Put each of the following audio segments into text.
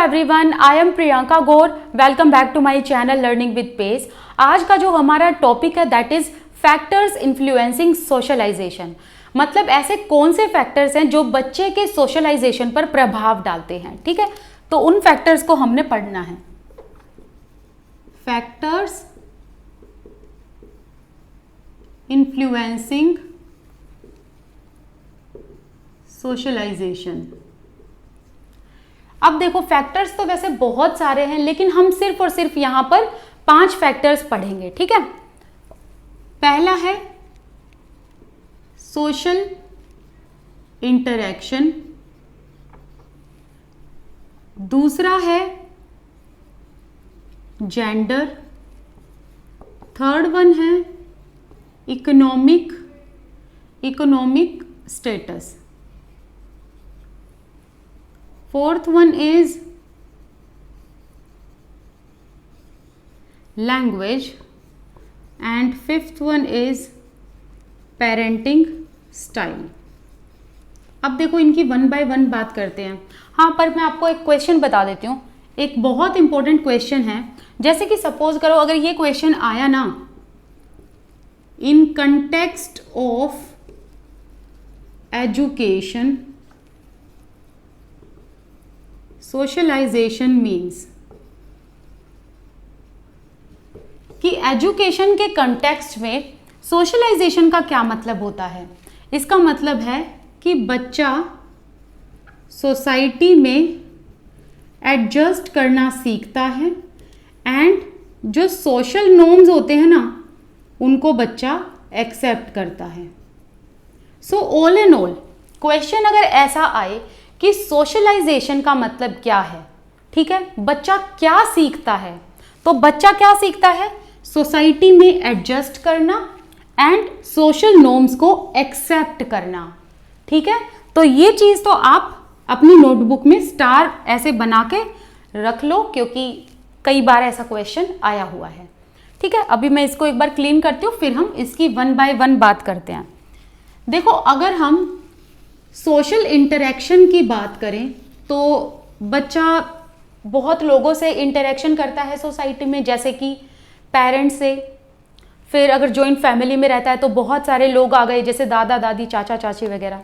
Everyone, I am Priyanka Gaur. Welcome back to my channel learning with pace. आज का जो हमारा टॉपिक है that is factors influencing socialization. मतलब ऐसे कौन से फैक्टर्स हैं जो बच्चे के सोशलाइजेशन पर प्रभाव डालते हैं। ठीक है, तो उन फैक्टर्स को हमने पढ़ना है। Factors influencing socialization. अब देखो, फैक्टर्स तो वैसे बहुत सारे हैं, लेकिन हम सिर्फ और सिर्फ यहां पर 5 फैक्टर्स पढ़ेंगे। ठीक है, पहला है सोशल इंटरैक्शन, दूसरा है जेंडर, थर्ड वन है economic status, fourth one is language and fifth one is parenting style। अब देखो, इनकी 1 बाय 1 बात करते हैं। हाँ, पर मैं आपको एक क्वेश्चन बता देती हूँ। एक बहुत इंपॉर्टेंट क्वेश्चन है। जैसे कि सपोज करो, अगर ये क्वेश्चन आया ना, in context of education socialization means, कि एजुकेशन के कंटेक्स्ट में सोशलाइजेशन का क्या मतलब होता है। इसका मतलब है कि बच्चा सोसाइटी में एडजस्ट करना सीखता है एंड जो सोशल नॉर्म्स होते हैं ना, उनको बच्चा एक्सेप्ट करता है। So all and all, question अगर ऐसा आए कि सोशलाइजेशन का मतलब क्या है, ठीक है, बच्चा क्या सीखता है, तो बच्चा क्या सीखता है? सोसाइटी में एडजस्ट करना एंड सोशल नॉर्म्स को एक्सेप्ट करना। ठीक है, तो ये चीज तो आप अपनी नोटबुक में स्टार ऐसे बना के रख लो, क्योंकि कई बार ऐसा क्वेश्चन आया हुआ है। ठीक है, अभी मैं इसको एक बार क्लीन करती हूँ, फिर हम इसकी 1 बाय 1 बात करते हैं। देखो, अगर हम सोशल इंटरेक्शन की बात करें तो बच्चा बहुत लोगों से इंटरेक्शन करता है सोसाइटी में, जैसे कि पेरेंट्स से। फिर अगर जॉइंट फैमिली में रहता है तो बहुत सारे लोग आ गए, जैसे दादा दादी, चाचा चाची वगैरह।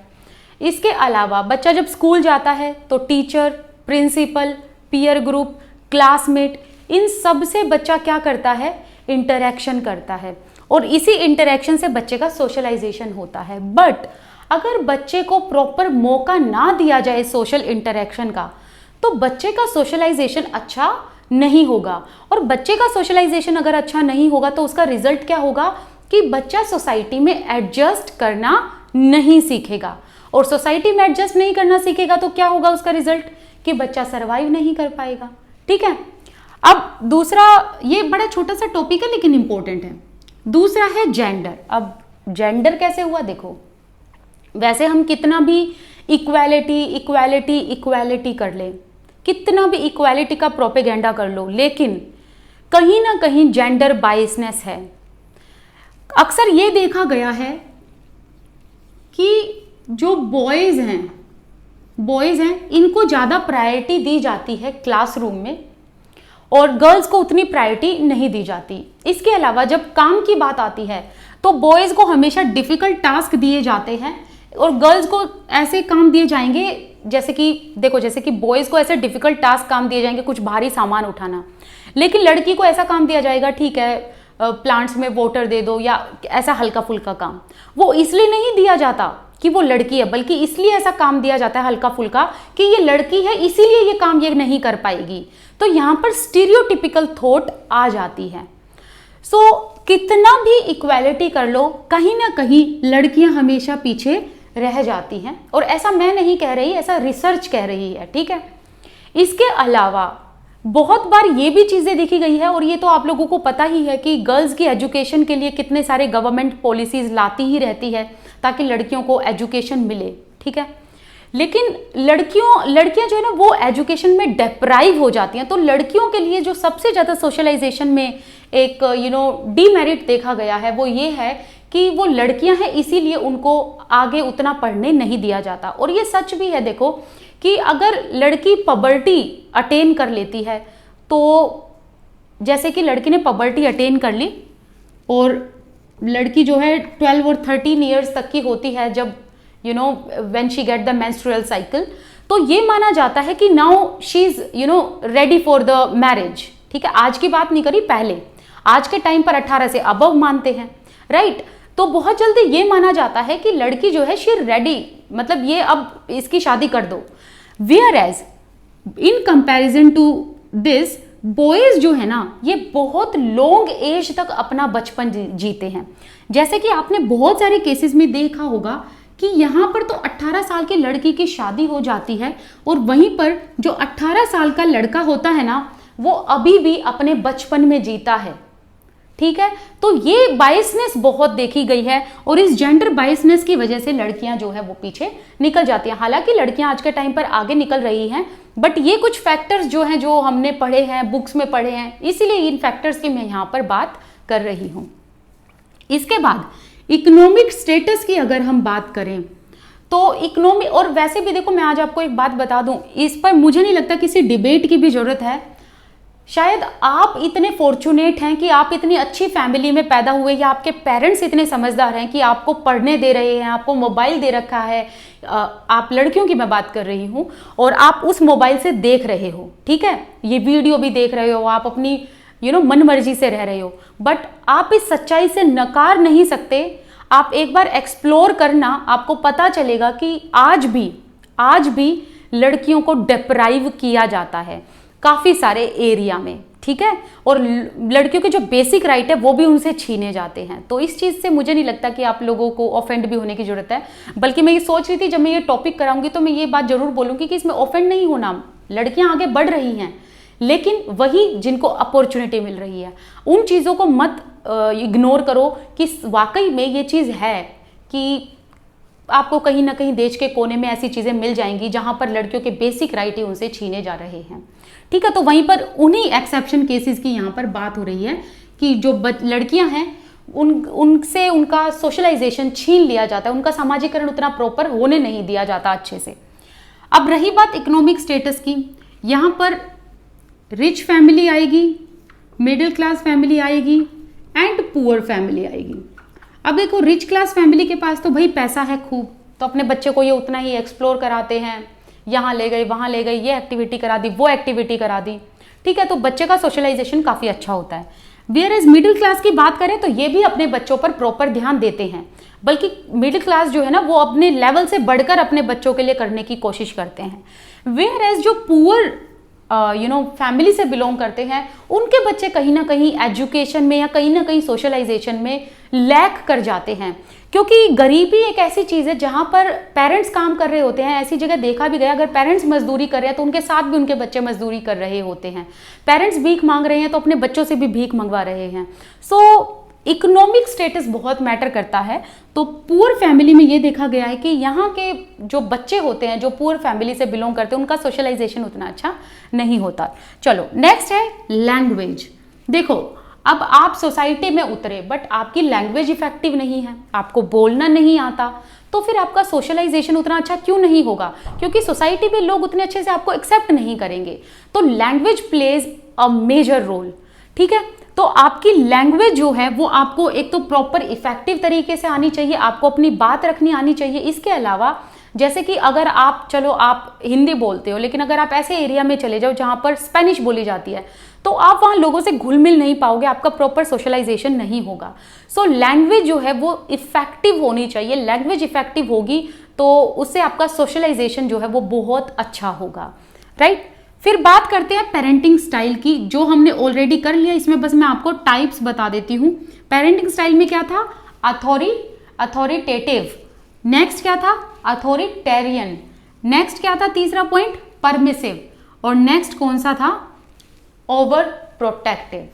इसके अलावा बच्चा जब स्कूल जाता है तो teacher, principal, peer group, classmate, इन सब से बच्चा क्या करता है? इंटरेक्शन करता है, और इसी इंटरेक्शन से बच्चे का सोशलाइजेशन होता है। बट अगर बच्चे को प्रॉपर मौका ना दिया जाए सोशल इंटरेक्शन का, तो बच्चे का सोशलाइजेशन अच्छा नहीं होगा। और बच्चे का सोशलाइजेशन अगर अच्छा नहीं होगा तो उसका रिजल्ट क्या होगा कि बच्चा सोसाइटी में एडजस्ट करना नहीं सीखेगा, और सोसाइटी में एडजस्ट नहीं करना सीखेगा तो क्या होगा उसका रिजल्ट? कि बच्चा सर्वाइव नहीं कर पाएगा। ठीक है, अब दूसरा, ये बड़ा छोटा सा टॉपिक है लेकिन इंपॉर्टेंट है। दूसरा है जेंडर। अब जेंडर कैसे हुआ? देखो, वैसे हम कितना भी इक्वालिटी कर लें, कितना भी इक्वालिटी का प्रोपेगेंडा कर लो, लेकिन कहीं ना कहीं जेंडर बायसनेस है। अक्सर ये देखा गया है कि जो बॉयज हैं इनको ज़्यादा प्रायोरिटी दी जाती है क्लासरूम में, और गर्ल्स को उतनी प्रायोरिटी नहीं दी जाती। इसके अलावा जब काम की बात आती है तो बॉयज़ को हमेशा डिफ़िकल्ट टास्क दिए जाते हैं, और गर्ल्स को ऐसे काम दिए जाएंगे, जैसे कि देखो, जैसे कि बॉयज़ को ऐसे डिफ़िकल्ट टास्क काम दिए जाएंगे, कुछ भारी सामान उठाना, लेकिन लड़की को ऐसा काम दिया जाएगा, ठीक है, प्लांट्स में वाटर दे दो, या ऐसा हल्का फुल्का काम। वो इसलिए नहीं दिया जाता कि वो लड़की है, बल्कि इसलिए ऐसा काम दिया जाता है हल्का फुल्का कि ये लड़की है, इसीलिए ये काम ये नहीं कर पाएगी। तो यहाँ पर स्टीरियोटिपिकल थॉट आ जाती है। सो कितना भी इक्वालिटी कर लो, कहीं ना कहीं लड़कियां हमेशा पीछे रह जाती हैं, और ऐसा मैं नहीं कह रही, ऐसा रिसर्च कह रही है। ठीक है, इसके अलावा बहुत बार ये भी चीज़ें देखी गई है, और ये तो आप लोगों को पता ही है कि गर्ल्स की एजुकेशन के लिए कितने सारे गवर्नमेंट पॉलिसीज लाती ही रहती है ताकि लड़कियों को एजुकेशन मिले। ठीक है, लेकिन लड़कियां जो है ना, वो एजुकेशन में डेप्राइव हो जाती हैं। तो लड़कियों के लिए जो सबसे ज़्यादा सोशलाइजेशन में एक डीमेरिट देखा गया है, वो ये है कि वो लड़कियां हैं, इसीलिए उनको आगे उतना पढ़ने नहीं दिया जाता। और ये सच भी है, देखो कि अगर लड़की पबर्टी अटेन कर लेती है, तो जैसे कि लड़की ने पबर्टी अटेन कर ली और लड़की जो है 12 और 13 ईयर्स तक की होती है जब when she get the menstrual cycle, तो ये माना जाता है कि now she is ready for the marriage. ठीक है, आज की बात नहीं करी, पहले आज के टाइम पर 18 से अबव मानते हैं, राइट। तो बहुत जल्दी ये माना जाता है कि लड़की जो है शी रेडी, मतलब ये अब इसकी शादी कर दो। Whereas in comparison to this, boys जो है ना ये बहुत लॉन्ग एज तक अपना बचपन जीते हैं। जैसे कि आपने बहुत सारे केसेस में देखा होगा कि यहाँ पर तो 18 साल की लड़की की शादी हो जाती है और वहीं पर जो 18 साल का लड़का होता है ना वो अभी भी अपने बचपन में जीता है। ठीक है, तो ये बायसनेस बहुत देखी गई है और इस जेंडर बायसनेस की वजह से लड़कियां जो है वो पीछे निकल जाती हैं। हालांकि लड़कियां आज के टाइम पर आगे निकल रही हैं, बट ये कुछ फैक्टर्स जो हैं जो हमने पढ़े हैं, बुक्स में पढ़े हैं, इसीलिए इन फैक्टर्स की मैं यहाँ पर बात कर रही हूँ। इसके बाद इकोनॉमिक स्टेटस की अगर हम बात करें तो इकोनॉमी, और वैसे भी देखो मैं आज आपको एक बात बता दूं, इस पर मुझे नहीं लगता किसी डिबेट की भी जरूरत है। शायद आप इतने फॉर्चुनेट हैं कि आप इतनी अच्छी फैमिली में पैदा हुए, या आपके पेरेंट्स इतने समझदार हैं कि आपको पढ़ने दे रहे हैं, आपको मोबाइल दे रखा है, आप लड़कियों की मैं बात कर रही हूँ, और आप उस मोबाइल से देख रहे हो, ठीक है, ये वीडियो भी देख रहे हो, आप अपनी मन मर्जी से रह रहे हो, बट आप इस सच्चाई से नकार नहीं सकते। आप एक बार एक्सप्लोर करना, आपको पता चलेगा कि आज भी लड़कियों को डिप्राइव किया जाता है काफ़ी सारे एरिया में, ठीक है, और लड़कियों के जो बेसिक राइट है वो भी उनसे छीने जाते हैं। तो इस चीज़ से मुझे नहीं लगता कि आप लोगों को ऑफेंड भी होने की ज़रूरत है, बल्कि मैं ये सोच रही थी जब मैं ये टॉपिक कराऊंगी तो मैं ये बात ज़रूर बोलूँगी कि इसमें ऑफेंड नहीं होना, लड़कियाँ आगे बढ़ रही हैं, लेकिन वही जिनको अपॉर्चुनिटी मिल रही है उन चीज़ों को मत इग्नोर करो कि वाकई में ये चीज़ है कि आपको कहीं ना कहीं देश के कोने में ऐसी चीज़ें मिल जाएंगी जहां पर लड़कियों के बेसिक राइट ही उनसे छीने जा रहे हैं, ठीक है। तो वहीं पर उन्हीं एक्सेप्शन केसेस की यहाँ पर बात हो रही है कि जो लड़कियां हैं उनसे उनका सोशलाइजेशन छीन लिया जाता है, उनका सामाजिकरण उतना प्रॉपर होने नहीं दिया जाता अच्छे से। अब रही बात इकोनॉमिक स्टेटस की, यहाँ पर रिच फैमिली आएगी, मिडिल क्लास फैमिली आएगी एंड पुअर फैमिली आएगी। अब देखो रिच क्लास फैमिली के पास तो भाई पैसा है खूब, तो अपने बच्चे को ये उतना ही एक्सप्लोर कराते हैं, यहाँ ले गए वहाँ ले गए, ये एक्टिविटी करा दी वो एक्टिविटी करा दी, ठीक है, तो बच्चे का सोशलाइजेशन काफ़ी अच्छा होता है। वेयर एज मिडिल क्लास की बात करें तो ये भी अपने बच्चों पर प्रॉपर ध्यान देते हैं, बल्कि मिडिल क्लास जो है ना वो अपने लेवल से बढ़कर अपने बच्चों के लिए करने की कोशिश करते हैं। वेयर एज जो पुअर फैमिली से बिलोंग करते हैं उनके बच्चे कहीं ना कहीं एजुकेशन में या कहीं ना कहीं सोशलाइजेशन में लैक कर जाते हैं, क्योंकि गरीबी एक ऐसी चीज़ है जहाँ पर पेरेंट्स काम कर रहे होते हैं। ऐसी जगह देखा भी गया, अगर पेरेंट्स मजदूरी कर रहे हैं तो उनके साथ भी उनके बच्चे मजदूरी कर रहे होते हैं, पेरेंट्स भीख मांग रहे हैं तो अपने बच्चों से भी भीख मंगवा रहे हैं। सो इकोनॉमिक स्टेटस बहुत मैटर करता है। तो पुअर फैमिली में ये देखा गया है कि यहाँ के जो बच्चे होते हैं जो पुअर फैमिली से बिलोंग करते हैं उनका सोशलाइजेशन उतना अच्छा नहीं होता। चलो नेक्स्ट है लैंग्वेज। देखो अब आप सोसाइटी में उतरे बट आपकी लैंग्वेज इफेक्टिव नहीं है, आपको बोलना नहीं आता, तो फिर आपका सोशलाइजेशन उतना अच्छा क्यों नहीं होगा, क्योंकि सोसाइटी में लोग उतने अच्छे से आपको एक्सेप्ट नहीं करेंगे। तो language plays a major role, ठीक है। तो आपकी लैंग्वेज जो है वो आपको एक तो प्रॉपर इफेक्टिव तरीके से आनी चाहिए, आपको अपनी बात रखनी आनी चाहिए। इसके अलावा जैसे कि अगर आप आप हिंदी बोलते हो लेकिन अगर आप ऐसे एरिया में चले जाओ जहाँ पर स्पेनिश बोली जाती है तो आप वहाँ लोगों से घुल मिल नहीं पाओगे, आपका प्रॉपर सोशलाइजेशन नहीं होगा। सो लैंग्वेज जो है वो इफेक्टिव होनी चाहिए, लैंग्वेज इफेक्टिव होगी तो उससे आपका सोशलाइजेशन जो है वो बहुत अच्छा होगा, राइट। फिर बात करते हैं पेरेंटिंग स्टाइल की, जो हमने ऑलरेडी कर लिया, इसमें बस मैं आपको टाइप्स बता देती हूँ। पेरेंटिंग स्टाइल में क्या था, अथॉरिटेटिव, नेक्स्ट क्या था अथॉरिटेरियन, नेक्स्ट क्या था तीसरा पॉइंट परमिसिव, और नेक्स्ट कौन सा था ओवर प्रोटेक्टिव,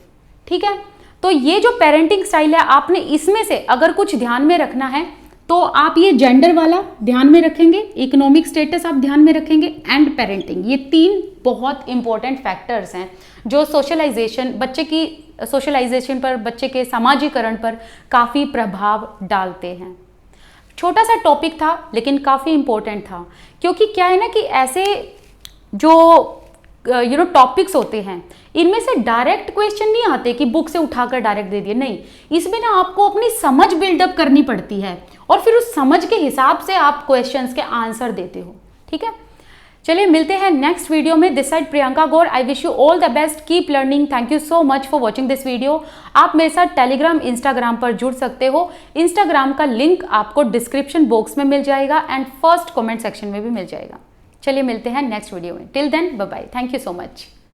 ठीक है। तो ये जो पेरेंटिंग स्टाइल है आपने इसमें से अगर कुछ ध्यान में रखना है तो आप ये जेंडर वाला ध्यान में रखेंगे, इकोनॉमिक स्टेटस आप ध्यान में रखेंगे एंड पेरेंटिंग, ये तीन बहुत इंपॉर्टेंट फैक्टर्स हैं जो सोशलाइजेशन, बच्चे की सोशलाइजेशन पर, बच्चे के सामाजिकरण पर काफ़ी प्रभाव डालते हैं। छोटा सा टॉपिक था लेकिन काफ़ी इंपॉर्टेंट था, क्योंकि क्या है ना कि ऐसे जो टॉपिक्स होते हैं, इनमें से डायरेक्ट क्वेश्चन नहीं आते कि बुक से उठाकर डायरेक्ट दे दिए, नहीं, इसमें ना आपको अपनी समझ बिल्डअप करनी पड़ती है और फिर उस समझ के हिसाब से आप क्वेश्चंस के आंसर देते हो। ठीक है, चलिए मिलते हैं नेक्स्ट वीडियो में। This side Priyanka Gaur, I wish you all the best, keep learning, thank you so much for watching this video. आप मेरे साथ टेलीग्राम, इंस्टाग्राम पर जुड़ सकते हो। इंस्टाग्राम का लिंक आपको डिस्क्रिप्शन बॉक्स में मिल जाएगा एंड फर्स्ट कमेंट सेक्शन में भी मिल जाएगा। चलिए मिलते हैं नेक्स्ट वीडियो में, till then bye bye, thank you so much.